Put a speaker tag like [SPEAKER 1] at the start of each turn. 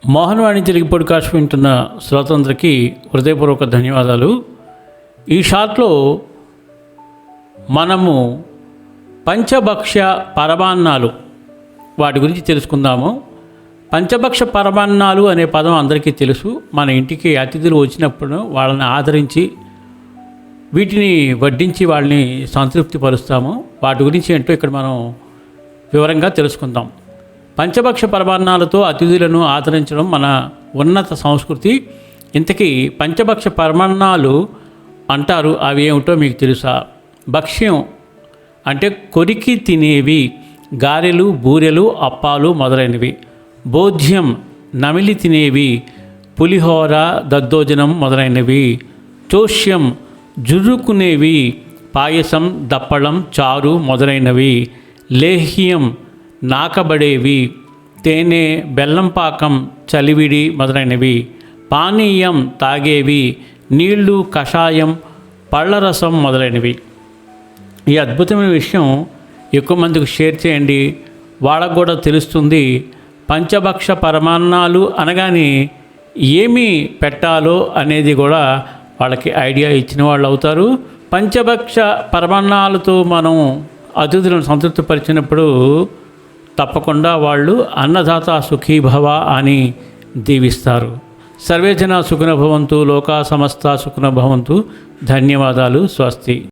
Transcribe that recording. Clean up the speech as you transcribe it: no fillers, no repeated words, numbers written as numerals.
[SPEAKER 1] Mohan Vani Telugu podcast వింటున్న శ్రోతలందరికీ హృదయపూర్వక ధన్యవాదాలు. ఈ షాట్లో మనము పంచభక్ష పరమాన్నాలు వాటి గురించి తెలుసుకుందాము. పంచభక్ష పరమాన్నాలు అనే పదం అందరికీ తెలుసు. మన ఇంటికి అతిథులు వచ్చినప్పుడు వాళ్ళని ఆదరించి వీటిని వడ్డించి వాళ్ళని సంతృప్తి పరుస్తాము. వాటి గురించి ఏంటో ఇక్కడ మనం వివరంగా తెలుసుకుందాం. పంచభక్ష పరమాన్నాలతో అతిథులను ఆదరించడం మన ఉన్నత సంస్కృతి. ఇంతకీ పంచభక్ష పరమాన్నాలు అంటారు, అవి ఏమిటో మీకు తెలుసా? భక్ష్యం అంటే కొరికి తినేవి, గారెలు, బూరెలు, అప్పాలు మొదలైనవి. భోజ్యం నమిలి తినేవి, పులిహోర, దద్దోజనం మొదలైనవి. చోష్యం జుర్రుకునేవి, పాయసం, దప్పడం, చారు మొదలైనవి. లేహ్యం నాకబడేవి, తేనె, బెల్లం పాకం, చలివిడి మొదలైనవి. పానీయం తాగేవి, నీళ్లు, కషాయం, పళ్ళరసం మొదలైనవి. ఈ అద్భుతమైన విషయం ఎక్కువ మందికి షేర్ చేయండి, వాళ్ళకు కూడా తెలుస్తుంది. పంచభక్ష పరమాన్నాలు అనగానే ఏమి పెట్టాలో అనేది కూడా వాళ్ళకి ఐడియా ఇచ్చిన వాళ్ళు అవుతారు. పంచభక్ష పరమాన్నాలతో మనం అతిథులను సంతృప్తిపరిచినప్పుడు తప్పకుండా వాళ్ళు అన్నదాత సుఖీభవ అని దీవిస్తారు. సర్వే జన సుఖినో భవంతు, లోకా సమస్త సుఖినో భవంతు. ధన్యవాదాలు. స్వస్తి.